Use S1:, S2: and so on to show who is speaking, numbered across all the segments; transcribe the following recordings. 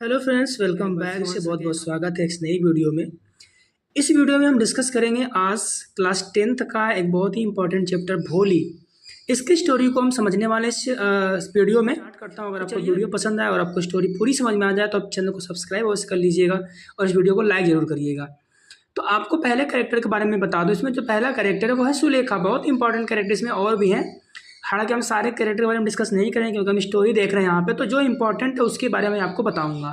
S1: Hello friends, welcome back से बहुत बहुत स्वागत है एक नई वीडियो में। इस वीडियो में हम डिस्कस करेंगे आज क्लास 10th का एक बहुत ही इंपॉर्टेंट चैप्टर भोली। इसकी स्टोरी को हम समझने वाले इस वीडियो में स्टार्ट करता हूँ। अगर आपको वीडियो पसंद आए और आपको स्टोरी पूरी समझ में आ जाए तो आप चैनल को सब्सक्राइब अवश्य कर लीजिएगा और इस वीडियो को लाइक जरूर करिएगा। तो आपको पहले कैरेक्टर के बारे में बता दूं, इसमें जो पहला कैरेक्टर है वो है सुलेखा। बहुत इंपॉर्टेंट कैरेक्टर इसमें और भी हैं, हालांकि हम सारे कैरेक्टर के बारे में डिस्कस नहीं करेंगे क्योंकि हम स्टोरी देख रहे हैं यहाँ पे। तो जो इंपॉर्टेंट है उसके बारे में आपको बताऊंगा।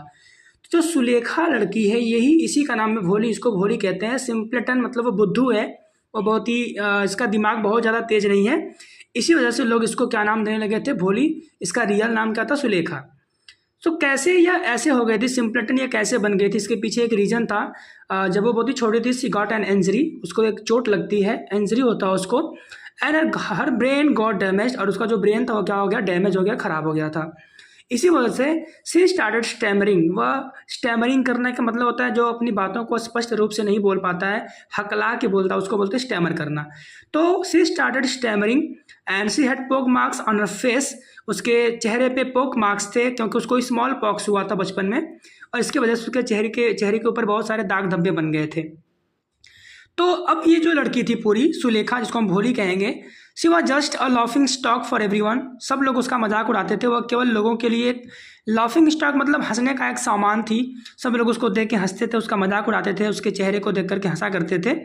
S1: तो जो सुलेखा लड़की है यही इसी का नाम है भोली। इसको भोली कहते हैं। सिंपलेटन मतलब वो बुद्धू है, वो बहुत ही इसका दिमाग बहुत ज़्यादा तेज नहीं है, इसी वजह से लोग इसको क्या नाम देने लगे थे, भोली। इसका रियल नाम क्या था, सुलेखा। तो कैसे यह ऐसे हो गई थी सिंपलेटन, ये कैसे बन गई थी, इसके पीछे एक रीज़न था। जब वो बहुत ही छोटी थी, सी गॉट एन इंजरी, उसको एक चोट लगती है, इंजरी होता है उसको, and her brain got damage, और उसका जो ब्रेन था वो क्या हो गया, डैमेज हो गया, खराब हो गया था। इसी वजह से सी स्टार्टेड स्टैमरिंग। वह स्टैमरिंग करने का मतलब होता है जो अपनी बातों को स्पष्ट रूप से नहीं बोल पाता है, हकला के बोलता है, उसको बोलते हैं स्टैमर करना। तो she started stammering and she had pock marks on her face. उसके चेहरे पे पोक मार्क्स थे क्योंकि उसको स्मॉल पॉक्स हुआ था बचपन में, और इसकी वजह से उसके चेहरे के ऊपर बहुत सारे दाग धब्बे बन गए थे। तो अब ये जो लड़की थी पूरी, सुलेखा जिसको हम भोली कहेंगे, she was just a laughing stock for everyone. सब लोग उसका मजाक उड़ाते थे, वह केवल लोगों के लिए एक लाफिंग स्टॉक मतलब हंसने का एक सामान थी। सब लोग उसको देख के हंसते थे, उसका मजाक उड़ाते थे, उसके चेहरे को देख करके हंसा करते थे।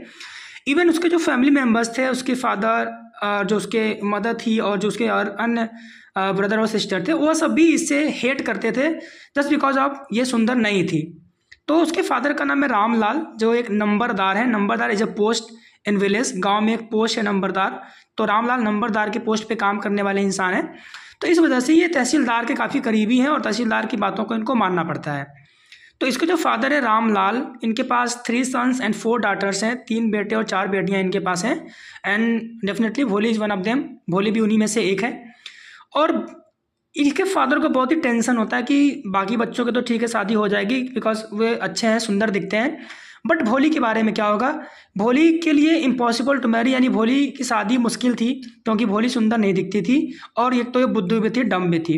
S1: इवन उसके जो फैमिली मेम्बर्स थे, उसके फादर, जो उसके मदर थी, और जो उसके और अन्य ब्रदर और सिस्टर थे, वह सब भी इससे हेट करते थे जस्ट बिकॉज ऑफ ये सुंदर नहीं थी। तो उसके फादर का नाम है रामलाल, जो एक नंबरदार है। Numberdar is a post in village, गांव में एक पोस्ट है नंबरदार। तो रामलाल नंबरदार के पोस्ट पे काम करने वाले इंसान हैं। तो इस वजह से ये तहसीलदार के काफ़ी करीबी हैं और तहसीलदार की बातों को इनको मानना पड़ता है। तो इसके जो फादर है रामलाल, इनके पास 3 सन्स एंड 4 डाटर्स हैं, 3 बेटे और 4 बेटियां इनके पास हैं। एंड डेफिनेटली भोली इज़ वन ऑफ देम, भोली भी उन्हीं में से एक है। और इनके फादर को बहुत ही टेंशन होता है कि बाकी बच्चों के तो ठीक है शादी हो जाएगी बिकॉज वे अच्छे हैं, सुंदर दिखते हैं, बट भोली के बारे में क्या होगा। भोली के लिए इम्पॉसिबल टू मैरी, यानी भोली की शादी मुश्किल थी क्योंकि भोली सुंदर नहीं दिखती थी, और एक तो ये बुद्धू भी थी, डम भी थी।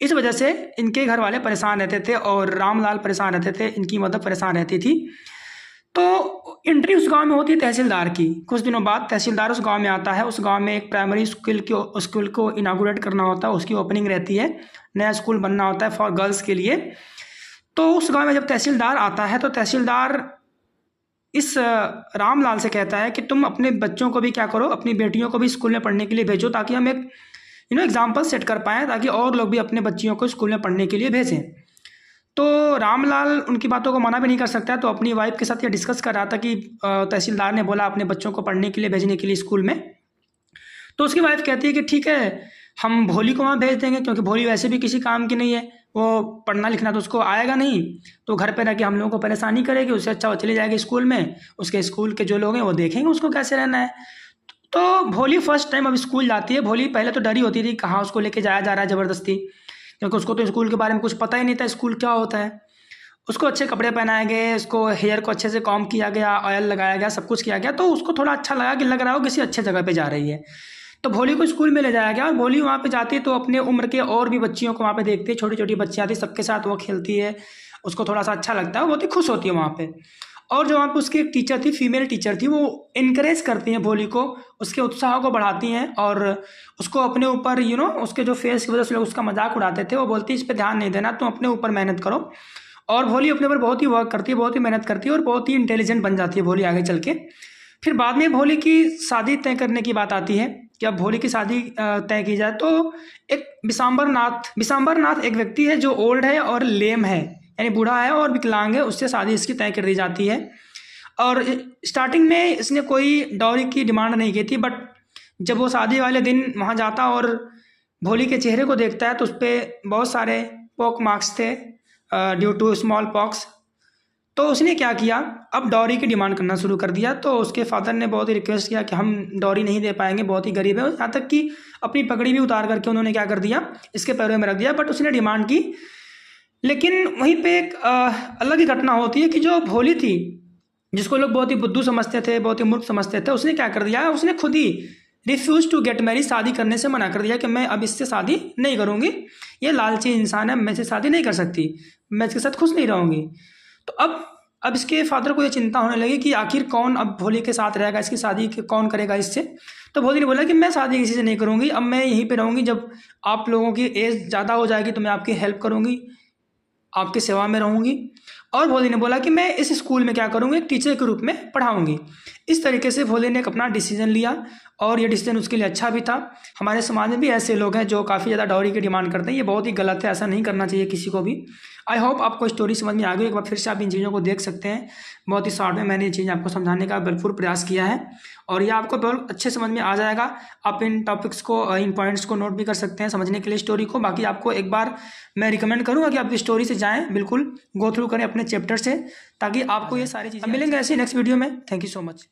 S1: इस वजह से इनके घर वाले परेशान रहते थे और रामलाल परेशान रहते थे, इनकी मदर परेशान रहती थी। तो एंट्री उस गांव में होती है तहसीलदार की। कुछ दिनों बाद तहसीलदार उस गांव में आता है। उस गांव में एक प्राइमरी स्कूल को इनागुरेट करना होता है, उसकी ओपनिंग रहती है, नया स्कूल बनना होता है फॉर गर्ल्स के लिए। तो उस गांव में जब तहसीलदार आता है तो तहसीलदार इस रामलाल से कहता है कि तुम अपने बच्चों को भी क्या करो, अपनी बेटियों को भी स्कूल में पढ़ने के लिए भेजो, ताकि हम एक एग्जाम्पल सेट कर पाएँ, ताकि और लोग भी अपने बच्चियों को स्कूल में पढ़ने के लिए भेजें। तो रामलाल उनकी बातों को मना भी नहीं कर सकता, तो अपनी वाइफ के साथ ये डिस्कस कर रहा था कि तहसीलदार ने बोला अपने बच्चों को पढ़ने के लिए भेजने के लिए स्कूल में। तो उसकी वाइफ कहती है कि ठीक है, हम भोली को वहाँ भेज देंगे क्योंकि भोली वैसे भी किसी काम की नहीं है, वो पढ़ना लिखना तो उसको आएगा नहीं, तो घर पे रह के हम लोगों को परेशानी करेगी। उससे अच्छा वो चली जाएगी स्कूल में, उसके स्कूल के जो लोग हैं वो देखेंगे उसको कैसे रहना है। तो भोली फर्स्ट टाइम अब स्कूल जाती है। भोली पहले तो डरी होती थी कहाँ उसको लेके जाया जा रहा है ज़बरदस्ती, क्योंकि उसको तो स्कूल के बारे में कुछ पता ही नहीं था, स्कूल क्या होता है। उसको अच्छे कपड़े पहनाए गए, उसको हेयर को अच्छे से कॉम किया गया, ऑयल लगाया गया, सब कुछ किया गया, तो उसको थोड़ा अच्छा लगा कि लग रहा हो किसी अच्छे जगह पे जा रही है। तो भोली को स्कूल में ले जाया गया। भोली वहाँ पे जाती है तो अपने उम्र के और भी बच्चियों को वहाँ पे देखती है, छोटी छोटी बच्चियाँ थी, सबके साथ वो खेलती है, उसको थोड़ा सा अच्छा लगता है, वो बहुत ही खुश होती है वहाँ पे। और जो वहाँ पे उसकी एक टीचर थी, फीमेल टीचर थी, वो इनकरेज करती हैं भोली को, उसके उत्साह को बढ़ाती हैं और उसको अपने ऊपर उसके जो फेस की वजह से लोग उसका मजाक उड़ाते थे, वो बोलती है इस पर ध्यान नहीं देना, तुम अपने ऊपर मेहनत करो। और भोली अपने ऊपर बहुत ही वर्क करती है, बहुत ही मेहनत करती है और बहुत ही इंटेलिजेंट बन जाती है भोली आगे चल के। फिर बाद में भोली की शादी तय करने की बात आती है कि अब भोली की शादी तय की जाए। तो एक विशांबरनाथ एक व्यक्ति है जो ओल्ड है और लेम है, यानी बूढ़ा है और विकलांग है, उससे शादी इसकी तय कर दी जाती है। और स्टार्टिंग में इसने कोई डॉरी की डिमांड नहीं की थी, बट जब वो शादी वाले दिन वहाँ जाता और भोली के चेहरे को देखता है तो उस पर बहुत सारे पॉक मार्क्स थे ड्यू टू स्मॉल पॉक्स। तो उसने क्या किया, अब डॉरी की डिमांड करना शुरू कर दिया। तो उसके फादर ने बहुत ही रिक्वेस्ट किया कि हम डॉरी नहीं दे पाएंगे, बहुत ही गरीब है, यहाँ तक कि अपनी पगड़ी भी उतार करके उन्होंने क्या कर दिया, इसके पैरों में रख दिया, बट उसने डिमांड की। लेकिन वहीं पे एक अलग ही घटना होती है कि जो भोली थी, जिसको लोग बहुत ही बुद्धू समझते थे, बहुत ही मूर्ख समझते थे, उसने क्या कर दिया, उसने खुद ही रिफ्यूज़ टू गेट मैरिड, शादी करने से मना कर दिया कि मैं अब इससे शादी नहीं करूँगी, ये लालची इंसान है, मैं इससे शादी नहीं कर सकती, मैं इसके साथ खुश नहीं रहूँगी। तो अब इसके फादर को ये चिंता होने लगी कि आखिर कौन अब भोली के साथ रहेगा, इसकी शादी कौन करेगा इससे। तो भोली ने बोला कि मैं शादी किसी से नहीं करूँगी, अब मैं यहीं पे रहूँगी, जब आप लोगों की एज ज़्यादा हो जाएगी तो मैं आपकी हेल्प करूँगी, आपकी सेवा में रहूँगी। और भोली ने बोला कि मैं इस स्कूल में क्या करूँगी, एक टीचर के रूप में पढ़ाऊँगी। इस तरीके से भोले ने एक अपना डिसीजन लिया और ये डिसीजन उसके लिए अच्छा भी था। हमारे समाज में भी ऐसे लोग हैं जो काफ़ी ज़्यादा डाउरी की डिमांड करते हैं, ये बहुत ही गलत है, ऐसा नहीं करना चाहिए किसी को भी। आई होप आपको स्टोरी समझ में आ गई। एक बार फिर से आप इन चीज़ों को देख सकते हैं, बहुत ही शॉर्ट में मैंने ये चीज़ आपको समझाने का भरपूर प्रयास किया है और ये आपको बहुत अच्छे समझ में आ जाएगा। आप इन टॉपिक्स को, इन पॉइंट्स को नोट भी कर सकते हैं समझने के लिए स्टोरी को। बाकी आपको एक बार मैं रिकमेंड करूँगा कि आप स्टोरी से जाएँ, बिल्कुल गो थ्रू करें अपने चैप्टर से, ताकि आपको ये सारी चीज़ें मिलेंगे ऐसे नेक्स्ट वीडियो में। Thank you so much.